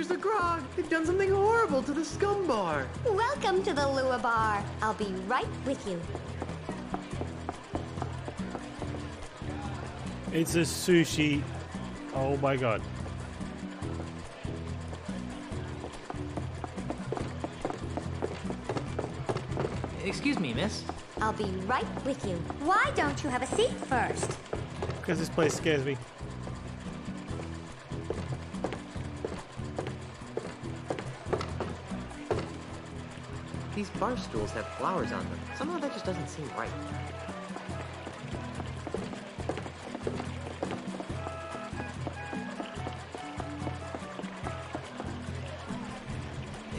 wenchers are grog. They've done something horrible to the scum bar. Welcome to the Lua Bar. I'll be right with you. It's a sushi. Oh my god. Excuse me, miss. I'll be right with you. Why don't you have a seat first? Because this place scares me. These bar stools have flowers on them. Somehow that just doesn't seem right.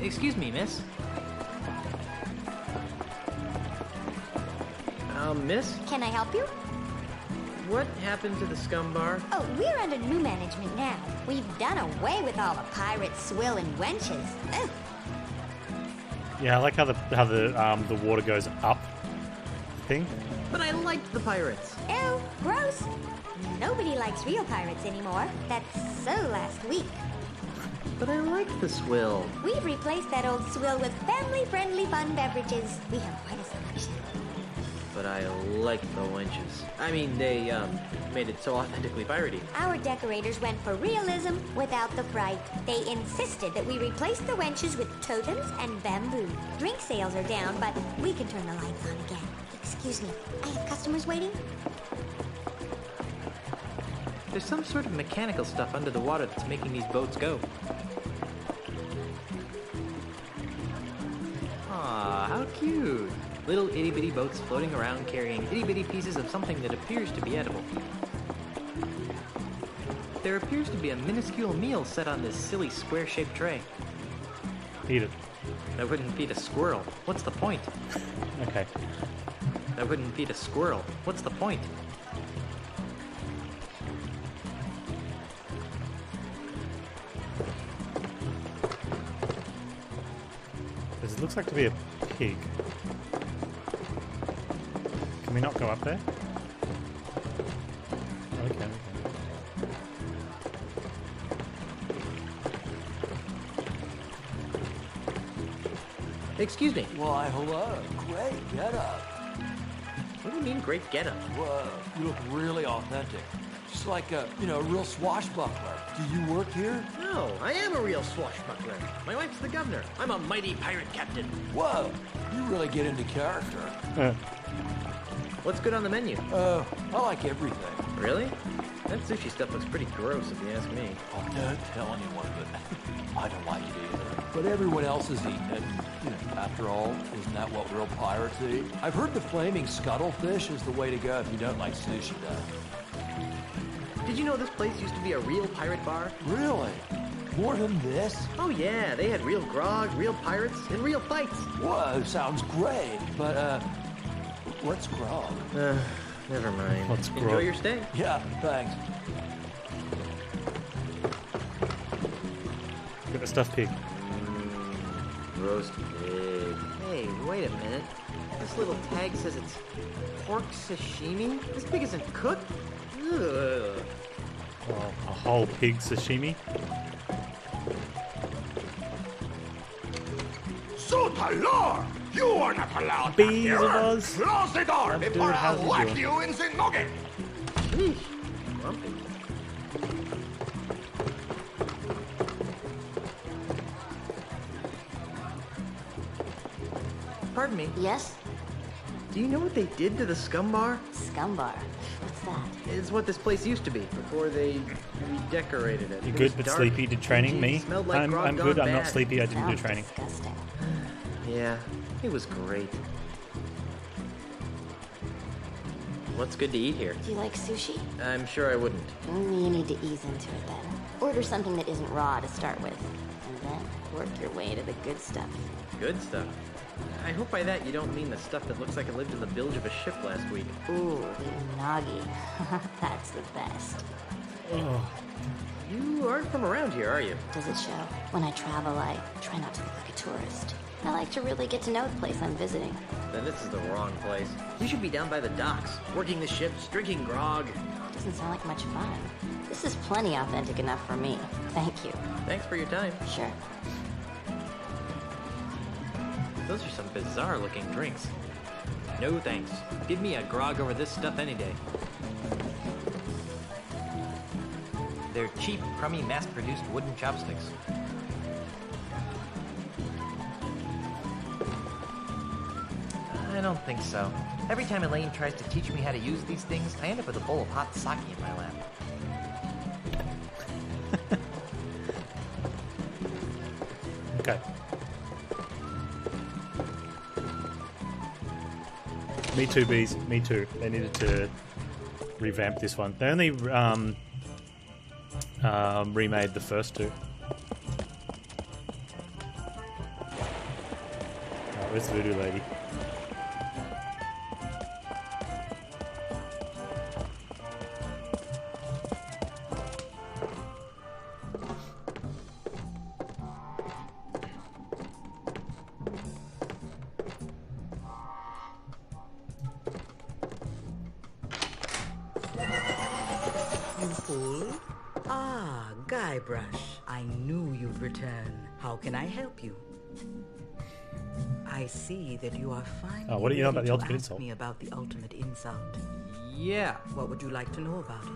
Excuse me, miss. Miss? Can I help you? What happened to the scum bar? Oh, we're under new management now. We've done away with all the pirates, swill, and wenches. Ugh. Yeah, I like how the water goes up thing. But I liked the pirates. Ew, gross. Nobody likes real pirates anymore. That's so last week. But I liked the swill. We've replaced that old swill with family-friendly fun beverages. We have quite a selection. But I liked the wenches. I mean, they, made it so authentically piratey. Our decorators went for realism without the fright. They insisted that we replace the wenches with totems and bamboo. Drink sales are down, but we can turn the lights on again. Excuse me, I have customers waiting? There's some sort of mechanical stuff under the water that's making these boats go. Aw, how cute. Little itty-bitty boats floating around carrying itty-bitty pieces of something that appears to be edible. There appears to be a minuscule meal set on this silly square-shaped tray. Eat it. I wouldn't feed a squirrel. What's the point? Okay. I wouldn't feed a squirrel. What's the point? This looks like to be a pig. Can we not go up there? Okay. Excuse me. Why, hello. Great getup. What do you mean, great getup? Whoa, you look really authentic. Just like a real swashbuckler. Do you work here? No, I am a real swashbuckler. My wife's the governor. I'm a mighty pirate captain. Whoa, you really get into character. What's good on the menu? I like everything. Really? That sushi stuff looks pretty gross, if you ask me. Oh, don't tell anyone, but I don't like it either. But everyone else is eating it. After all, isn't that what real pirates eat? I've heard the flaming scuttlefish is the way to go if you don't like sushi, though. Did you know this place used to be a real pirate bar? Really? More than this? Oh yeah, they had real grog, real pirates, and real fights. Whoa, sounds great. But, what's grog? Never mind. What's grog? Enjoy your stay. Yeah, thanks. Got a stuffed pig. Roast pig. Hey, wait a minute. This little tag says it's pork sashimi? This pig isn't cooked? Ugh. Oh, a whole pig sashimi. Sutalor! You are not allowed Bees back here. of us. Close the door Dude, before how's I'll he whack doing? you in the noggin. Eesh. Grumpy. Pardon me. Yes? Do you know what they did to the scum bar? Scum bar. What's that? It's what this place used to be before they redecorated it. You It good was but dark, sleepy? Did training? dingy, Me? smelled like grog I'm gone good. I'm not bad. sleepy. I didn't do Sounds training. disgusting. Yeah, it was great. What's good to eat here? Do you like sushi? I'm sure I wouldn't. You need to ease into it then. Order something that isn't raw to start with, and then work your way to the good stuff. Good stuff. I hope by that you don't mean the stuff that looks like it lived in the bilge of a ship last week. Ooh, the unagi. That's the best. Oh, You aren't from around here, are you? Does it show? When I travel, I try not to look like a tourist. I like to really get to know the place I'm visiting. Then this is the wrong place. You should be down by the docks, working the ships, drinking grog. Doesn't sound like much fun. This is plenty authentic enough for me. Thank you. Thanks for your time. Sure. Those are some bizarre-looking drinks. No thanks. Give me a grog over this stuff any day. They're cheap, crummy, mass-produced wooden chopsticks. I don't think so. Every time Elaine tries to teach me how to use these things, I end up with a bowl of hot sake in my lap. Okay. Me too, bees. Me too. They needed to revamp this one. They only remade the first two. Oh, where's the voodoo lady? Guybrush, I knew you'd return. How can I help you? I see that you are finally what do you know about the ready ultimate to ask insult? me about the ultimate insult. Yeah. What would you like to know about it?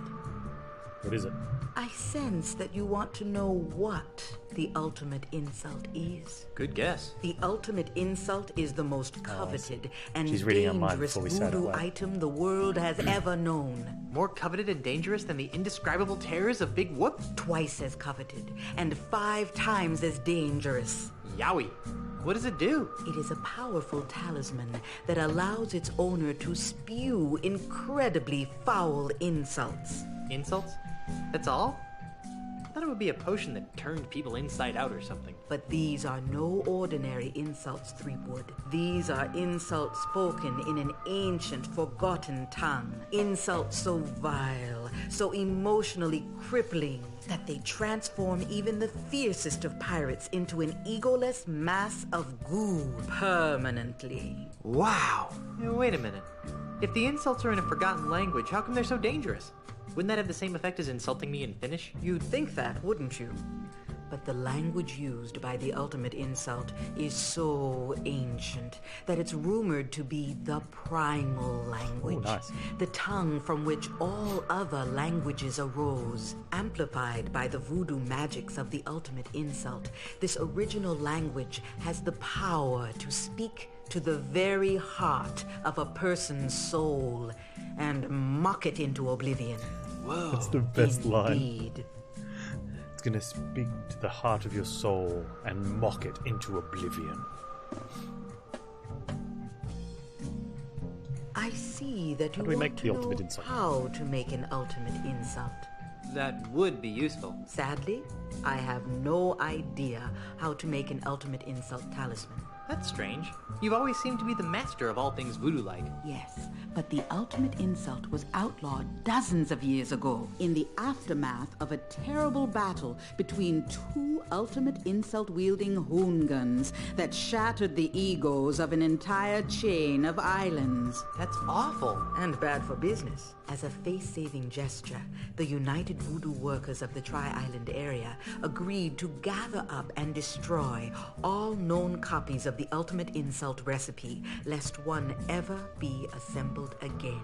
What is it? I sense that you want to know what the ultimate insult is. Good guess. The ultimate insult is the most coveted and She's reading our mind dangerous before we say it out voodoo loud. item the world has ever known. More coveted and dangerous than the indescribable terrors of Big Whoop? Twice as coveted and 5 times as dangerous. Yowie. What does it do? It is a powerful talisman that allows its owner to spew incredibly foul insults. Insults? That's all? I thought it would be a potion that turned people inside out or something. But these are no ordinary insults, Threepwood. These are insults spoken in an ancient, forgotten tongue. Insults so vile, so emotionally crippling, that they transform even the fiercest of pirates into an egoless mass of goo permanently. Wow. Wait a minute. If the insults are in a forgotten language, how come they're so dangerous? Wouldn't that have the same effect as insulting me in Finnish? You'd think that, wouldn't you? But the language used by the ultimate insult is so ancient that it's rumored to be the primal language. Ooh, nice. The tongue from which all other languages arose. Amplified by the voodoo magics of the ultimate insult, this original language has the power to speak to the very heart of a person's soul and mock it into oblivion. Whoa. That's the best line. Indeed. It's gonna speak to the heart of your soul and mock it into oblivion. I see that you do we want make to the know ultimate insult? how to make an ultimate insult. That would be useful. Sadly, I have no idea how to make an ultimate insult talisman. That's strange. You've always seemed to be the master of all things voodoo-like. Yes, but the ultimate insult was outlawed dozens of years ago in the aftermath of a terrible battle between 2 ultimate insult-wielding hoongans that shattered the egos of an entire chain of islands. That's awful. And bad for business. As a face-saving gesture, the United Voodoo Workers of the Tri-Island area agreed to gather up and destroy all known copies of the ultimate insult recipe, lest one ever be assembled again.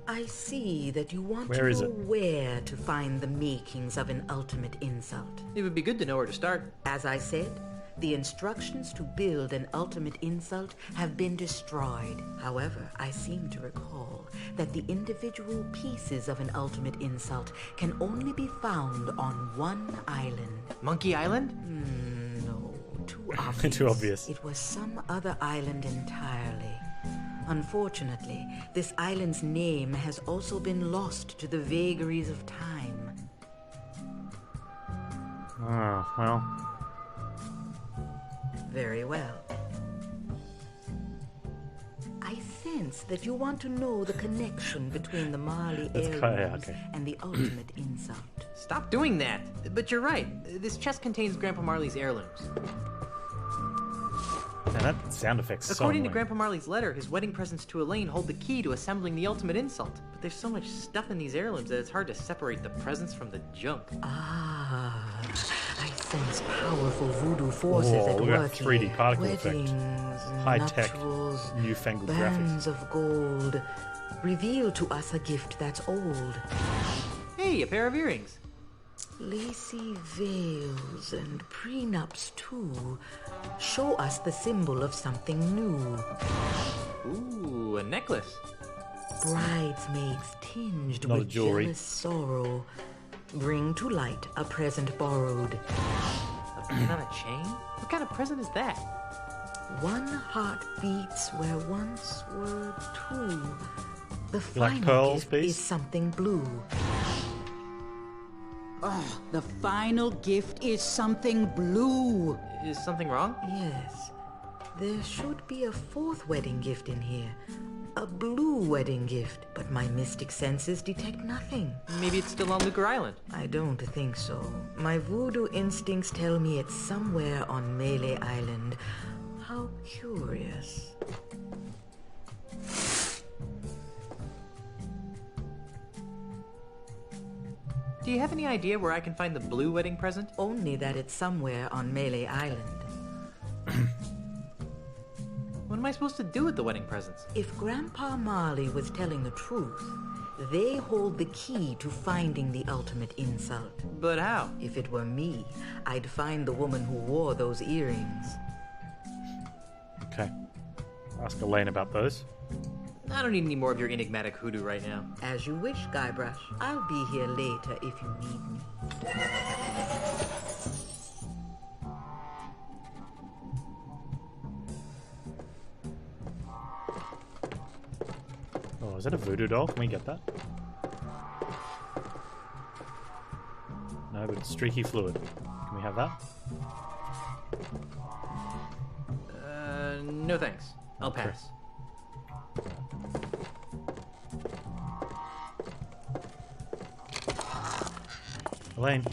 I see that you want Where to is know it? where to find the makings of an ultimate insult. It would be good to know where to start. As I said, the instructions to build an ultimate insult have been destroyed. However, I seem to recall that the individual pieces of an ultimate insult can only be found on one island. Monkey Island? No, too obvious. Too obvious. It was some other island entirely. Unfortunately, this island's name has also been lost to the vagaries of time. Oh, well. Very well. I sense that you want to know the connection between the Marley That's heirlooms quite- yeah, okay. and the ultimate insult. Stop doing that. But you're right. This chest contains Grandpa Marley's heirlooms. that sound effect's so According to annoying. Grandpa Marley's letter, his wedding presents to Elaine hold the key to assembling the ultimate insult. But there's so much stuff in these heirlooms that it's hard to separate the presents from the junk. Ah, I sense powerful voodoo forces at look at work that 3D here. particle effect. Weddings, High-tech, nuptials, newfangled bands graphics. of gold. Reveal to us a gift that's old. Hey, a pair of earrings. Lacy veils and prenups too show us the symbol of something new. Ooh, a necklace. Bridesmaids tinged Not a with jewelry. jealous sorrow bring to light a present borrowed. A pin on a chain? What kind of present is that? One heart beats where once were two. The You like final pearls, gift Beast? is something blue. Oh, the final gift is something blue. Is something wrong? Yes, there should be a fourth wedding gift in here. A blue wedding gift, but my mystic senses detect nothing. Maybe it's still on Lucre Island. I don't think so. My voodoo instincts tell me it's somewhere on Melee Island. How curious. Do you have any idea where I can find the blue wedding present? Only that it's somewhere on Melee Island. What am I supposed to do with the wedding presents? If Grandpa Marley was telling the truth, they hold the key to finding the ultimate insult. But how? If it were me, I'd find the woman who wore those earrings. Okay. Ask Elaine about those. I don't need any more of your enigmatic hoodoo right now. As you wish, Guybrush. I'll be here later if you need me. Oh, is that a voodoo doll? Can we get that? No, but it's streaky fluid. Can we have that? No thanks. I'll pass. Elaine.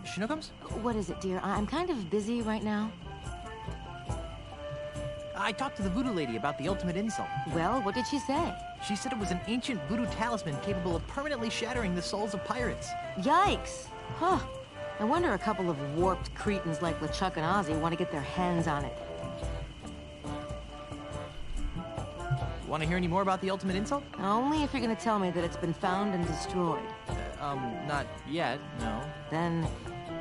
Shinokums? What is it, dear? I'm kind of busy right now. I talked to the voodoo lady about the ultimate insult. Well, what did she say? She said it was an ancient voodoo talisman capable of permanently shattering the souls of pirates. Yikes! Huh. I wonder a couple of warped cretins like LeChuck and Ozzy want to get their hands on it. Want to hear any more about the ultimate insult? Only if you're going to tell me that it's been found and destroyed. Not yet, no. Then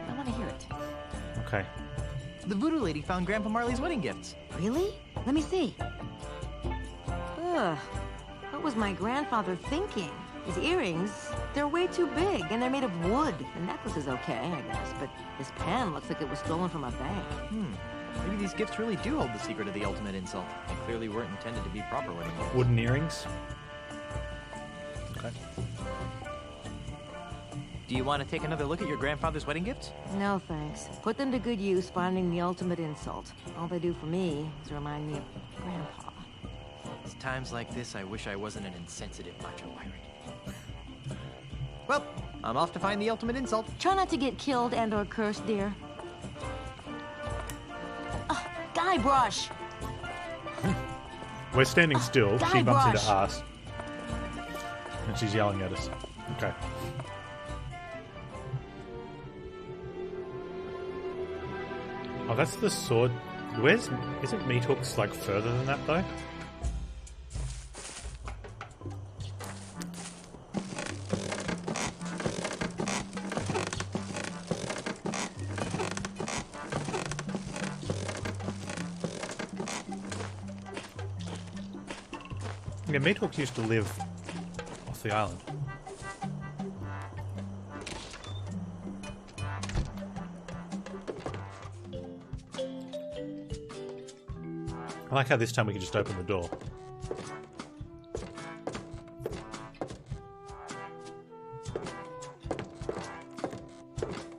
I want to hear it. Okay. The voodoo lady found Grandpa Marley's wedding gifts. Really? Let me see. Ugh. What was my grandfather thinking? His earrings, they're way too big, and they're made of wood. The necklace is okay, I guess, but this pen looks like it was stolen from a bank. Maybe these gifts really do hold the secret of the ultimate insult. They clearly weren't intended to be proper wedding gifts. Wooden earrings. Okay. Do you want to take another look at your grandfather's wedding gifts? No, thanks. Put them to good use finding the ultimate insult. All they do for me is remind me of Grandpa. It's times like this I wish I wasn't an insensitive macho pirate. Well, I'm off to find the ultimate insult. Try not to get killed and or cursed, dear. Guybrush! We're standing still. She bumps Guybrush! into us. And she's yelling at us. Okay. Oh, that's the sword. Isn't Meat Hook's like further than that though? Yeah, Meat Hook used to live off the island. I like how this time we can just open the door.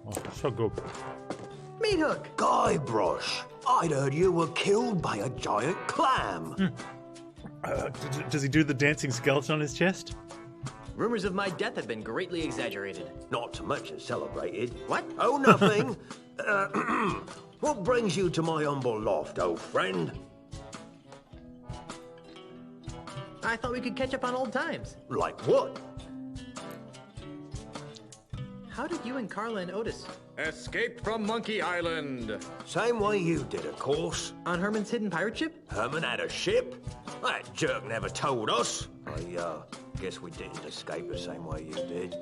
Oh, so good. Meat Hook! Guybrush, I'd heard you were killed by a giant clam. Does he do the dancing skeleton on his chest? Rumors of my death have been greatly exaggerated. Not to mention celebrated. What? Oh, nothing. What brings you to my humble loft, old friend? I thought we could catch up on old times. Like what? How did you and Carla and Otis? Escape from Monkey Island. Same way you did, of course. On Herman's hidden pirate ship? Herman had a ship? That jerk never told us. I guess we didn't escape the same way you did.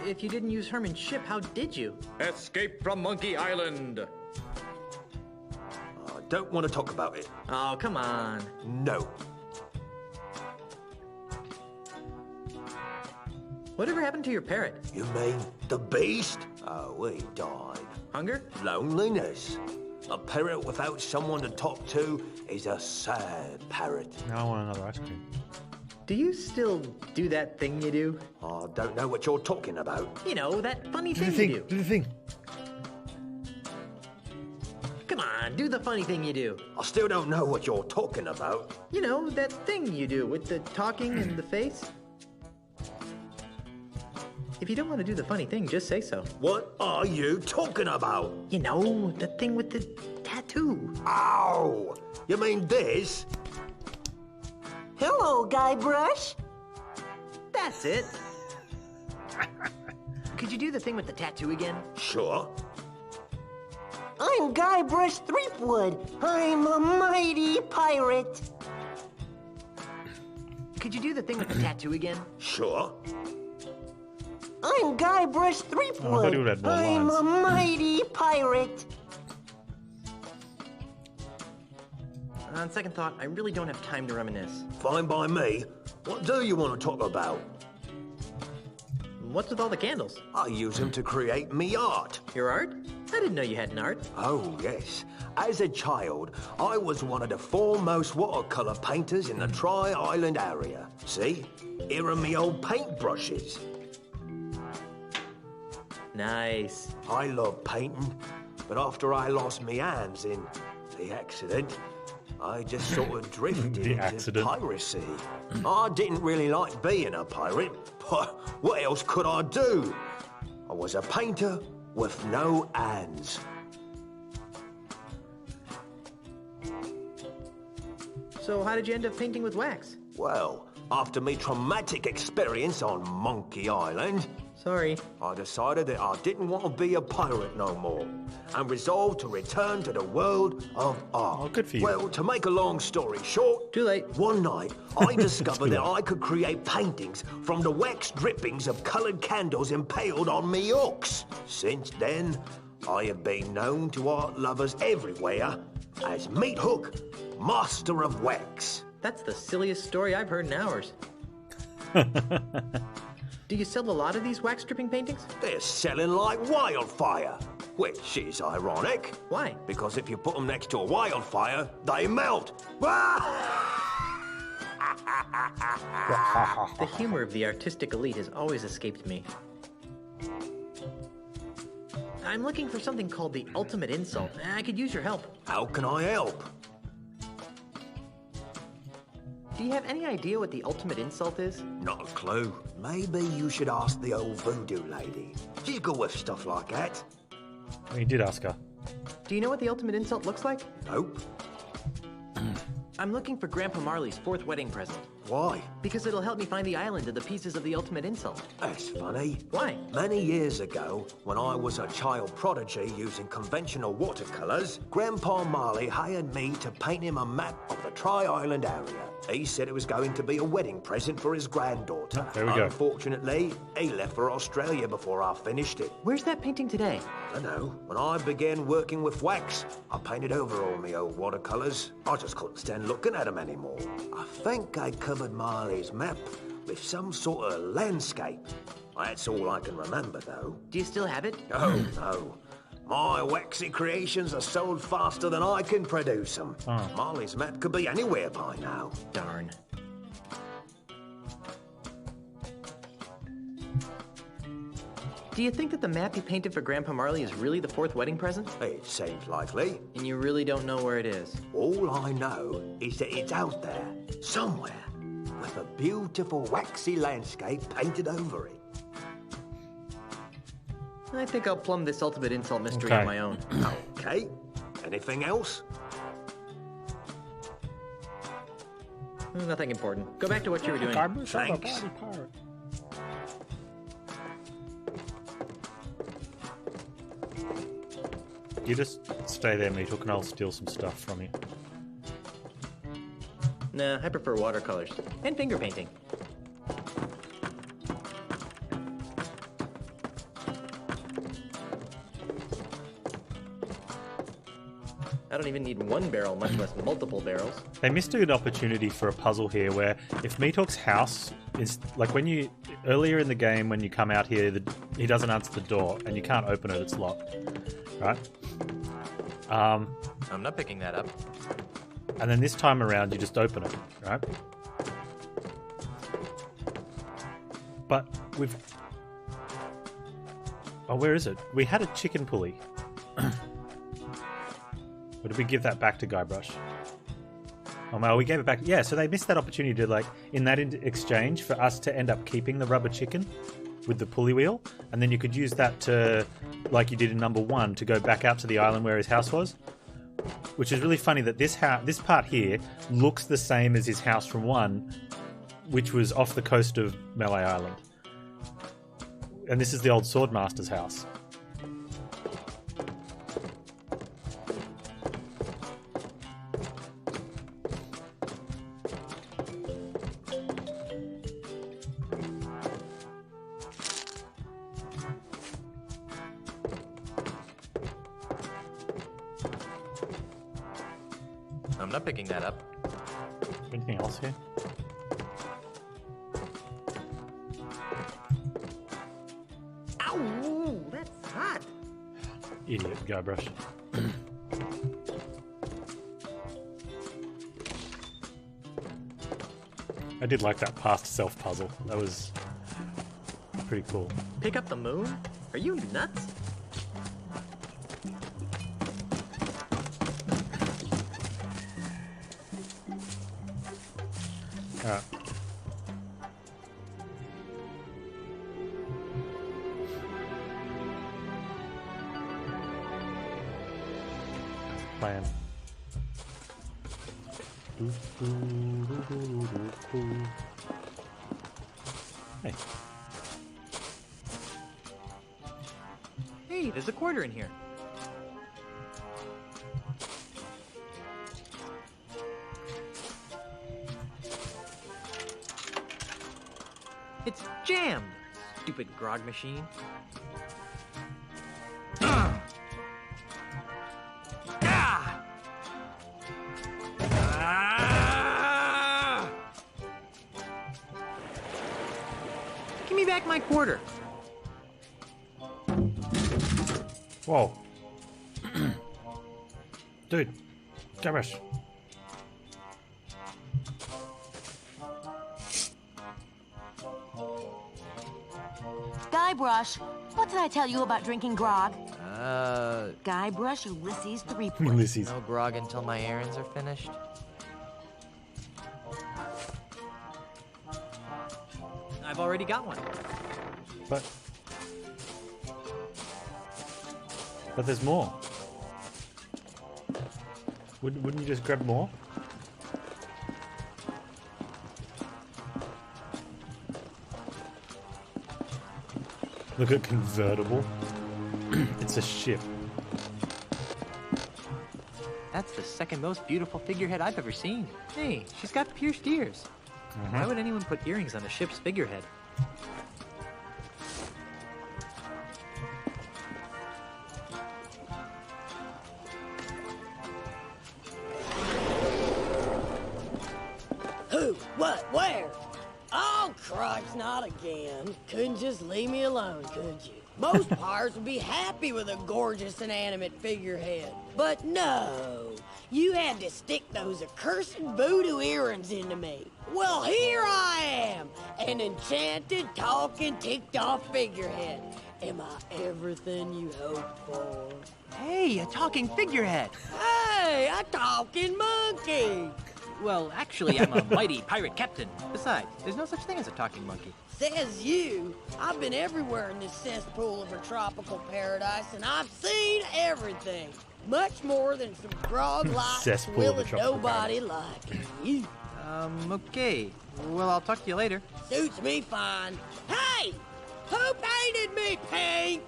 If you didn't use Herman's ship, how did you? Escape from Monkey Island. I don't want to talk about it. Oh, come on. No. Whatever happened to your parrot? You mean the beast? Oh, he died. Hunger? Loneliness. A parrot without someone to talk to is a sad parrot. Now I want another ice cream. Do you still do that thing you do? I don't know what you're talking about. You know, that funny Do the thing thing. you do. Do the thing. Come on, do the funny thing you do. I still don't know what you're talking about. You know, that thing you do with the talking and the face. If you don't want to do the funny thing, just say so. What are you talking about? You know, the thing with the tattoo. Ow! You mean this? Hello, Guybrush. That's it. Could you do the thing with the tattoo again? Sure. I'm Guybrush Threepwood. I'm a mighty pirate. Could you do the thing with the tattoo again? Sure. I'm Guybrush Oh, I thought he would have Threepwood. had more I'm lines. a mighty pirate. On second thought, I really don't have time to reminisce. Fine by me. What do you want to talk about? What's with all the candles? I use them to create me art. Your art? I didn't know you had an art. Oh, yes. As a child, I was one of the foremost watercolor painters in the Tri-Island area. See? Here are me old paintbrushes. Nice. I love painting, but after I lost me hands in the accident, I just sort of drifted The into accident. piracy. I didn't really like being a pirate, but what else could I do? I was a painter with no hands. So how did you end up painting with wax? Well, after me traumatic experience on Monkey Island, Sorry. I decided that I didn't want to be a pirate no more, and resolved to return to the world of art. Oh, good for you. Well, to make a long story short, Too late. one night I discovered Too that late. I could create paintings from the wax drippings of coloured candles impaled on me hooks. Since then, I have been known to art lovers everywhere as Meat Hook, Master of Wax. That's the silliest story I've heard in hours. Do you sell a lot of these wax dripping paintings? They're selling like wildfire, which is ironic. Why? Because if you put them next to a wildfire, they melt. The humor of the artistic elite has always escaped me. I'm looking for something called the ultimate insult. I could use your help. How can I help? Do you have any idea what the ultimate insult is? Not a clue. Maybe you should ask the old voodoo lady. She's good with stuff like that. He did ask her. Do you know what the ultimate insult looks like? Nope. I'm looking for Grandpa Marley's 4th wedding present. Why? Because it'll help me find the island of the pieces of the ultimate insult. That's funny. Why? Many years ago, when I was a child prodigy using conventional watercolors, Grandpa Marley hired me to paint him a map of the Tri-Island area. He said it was going to be a wedding present for his granddaughter. Oh, there we go. Unfortunately, he left for Australia before I finished it. Where's that painting today? I know. When I began working with wax, I painted over all my old watercolors. I just couldn't stand looking at them anymore. I think I covered Marley's map with some sort of landscape. That's all I can remember, though. Do you still have it? Oh, no. My waxy creations are sold faster than I can produce them. Oh. Marley's map could be anywhere by now. Darn. Do you think that the map you painted for Grandpa Marley is really the fourth wedding present? It seems likely. And you really don't know where it is? All I know is that it's out there, somewhere, with a beautiful waxy landscape painted over it. I think I'll plumb this ultimate insult mystery Okay. on my own. Okay. Anything else? Nothing important. Go back to what you were doing. Guybrush, I'm a Thanks. body pirate. You just stay there, Meathook, and I'll steal some stuff from you. Nah, I prefer watercolors. And finger painting. I don't even need one barrel, much less multiple barrels. They missed an opportunity for a puzzle here where if Meathook's house is like when you earlier in the game when you come out here, he doesn't answer the door and you can't open it, it's locked, right? I'm not picking that up. And then this time around you just open it, right? But we've where is it? We had a chicken pulley. Or did we give that back to Guybrush? Oh no, we gave it back. Yeah, so they missed that opportunity to, like, in that exchange for us to end up keeping the rubber chicken with the pulley wheel, and then you could use that to, like you did in number 1, to go back out to the island where his house was. Which is really funny that this part here looks the same as his house from 1, which was off the coast of Melee Island. And this is the old Swordmaster's house. I'm not picking that up. Anything else here? Ow! That's hot! Idiot, Guybrush. I did like that past self puzzle. That was pretty cool. Pick up the moon? Are you nuts? Alright. Plan. Hey. Hey, there's a quarter in here. It's jammed! Stupid grog machine. Give me back my quarter. Whoa. Dude. Guybrush. Guybrush, what did I tell you about drinking grog? Guybrush, Ulysses 3 points. Ulysses. No grog until my errands are finished. I've already got one. But there's more. Wouldn't you just grab more? Look at convertible. It's a ship. That's the second most beautiful figurehead I've ever seen. Hey, she's got pierced ears. Why would anyone put earrings on a ship's figurehead? Who? What? Where? Oh, cripes, not again. Couldn't just leave me alone, could you? Most pirates would be happy with a gorgeous inanimate figurehead. But no, you had to stick those accursed voodoo earrings into me. Well, here I am, an enchanted, talking, ticked-off figurehead. Am I everything you hoped for? Hey, a talking figurehead! Hey, a talking monkey! Well, actually, I'm a mighty pirate captain. Besides, there's no such thing as a talking monkey. Says you. I've been everywhere in this cesspool of a tropical paradise, and I've seen everything. Much more than some grog-like, Cesspool of a swilling tropical nobody like you. Okay. Well, I'll talk to you later. Suits me fine. Hey! Who painted me pink?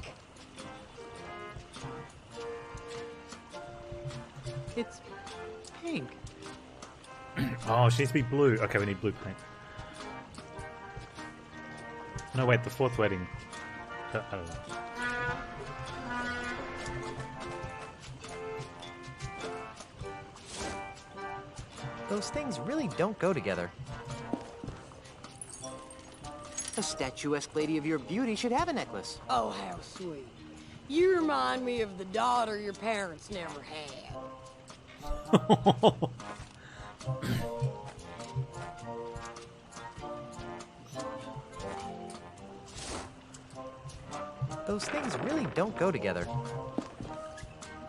It's pink. Oh, she needs to be blue. Okay, we need blue paint. No, wait, the fourth wedding. I don't know. Those things really don't go together. A statuesque lady of your beauty should have a necklace. Oh, how sweet. You remind me of the daughter your parents never had. Those things really don't go together.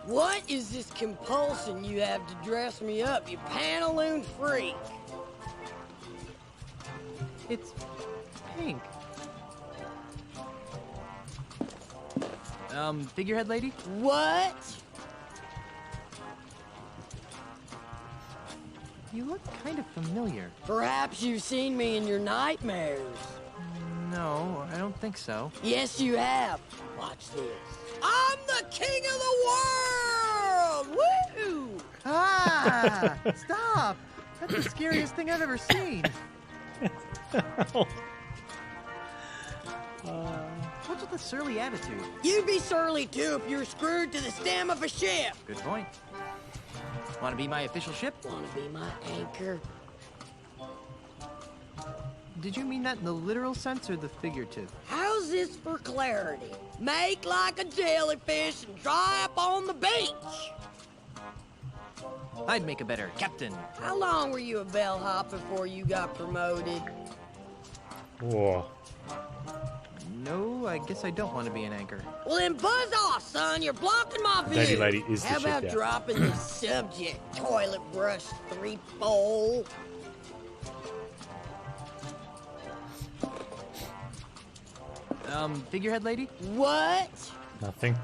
What is this compulsion you have to dress me up, you pantaloon freak? It's pink. Figurehead lady? What? You look kind of familiar. Perhaps you've seen me in your nightmares. No, I don't think so. Yes, you have. Watch this. I'm the king of the world! Woo! Ah! Stop! That's the scariest thing I've ever seen. What's with the surly attitude? You'd be surly too if you were screwed to the stem of a ship. Good point. Want to be my official ship? Want to be my anchor? Did you mean that in the literal sense or the figurative? How's this for clarity? Make like a jellyfish and dry up on the beach. I'd make a better captain. How long were you a bellhop before you got promoted? Whoa. No, I guess I don't want to be an anchor. Well, then buzz off, son. You're blocking my view. Daddy lady is the How ship, about yeah. dropping the subject, toilet brush three-fold? Figurehead lady? What? Nothing.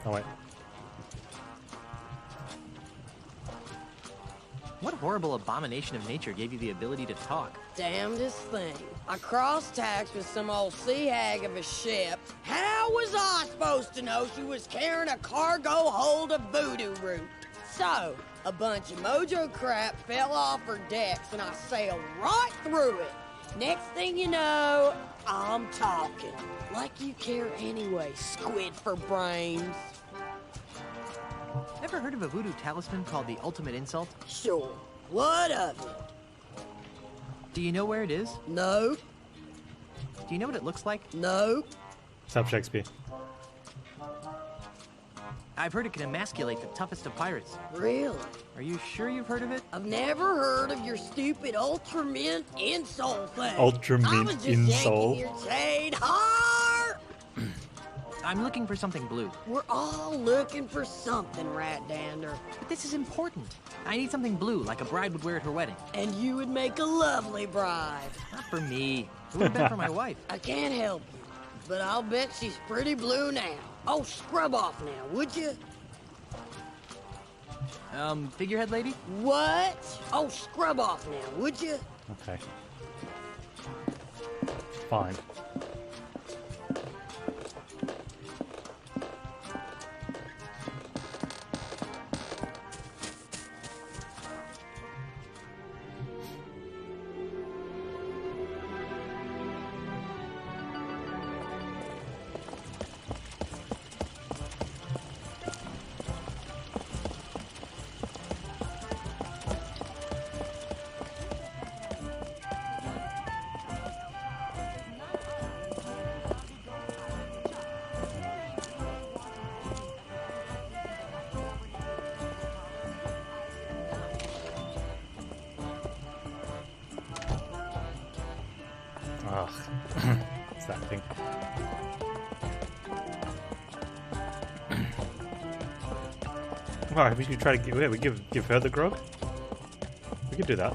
Oh, wait. What horrible abomination of nature gave you the ability to talk? Damnedest thing. I cross-taxed with some old sea hag of a ship. How was I supposed to know she was carrying a cargo hold of voodoo root? So, a bunch of mojo crap fell off her decks and I sailed right through it. Next thing you know, I'm talking. Like you care anyway, squid for brains. Ever heard of a voodoo talisman called the Ultimate Insult? Sure. What of it? Do you know where it is? Nope. Do you know what it looks like? Nope. Stop Shakespeare. I've heard it can emasculate the toughest of pirates. Really? Are you sure you've heard of it? I've never heard of your stupid Ultramint insole thing. Ultramint I was just insole? yanking your chain hard. I'm looking for something blue. We're all looking for something, Rat-dander. But this is important. I need something blue, like a bride would wear at her wedding. And you would make a lovely bride. Not for me. It would have been for my wife. I can't help you, but I'll bet she's pretty blue now. Oh, scrub off now, would you? Figurehead lady? What? Oh, scrub off now, would you? Okay. Fine. Ugh. What's that thing? Alright, we should try to give her the grog. We could do that.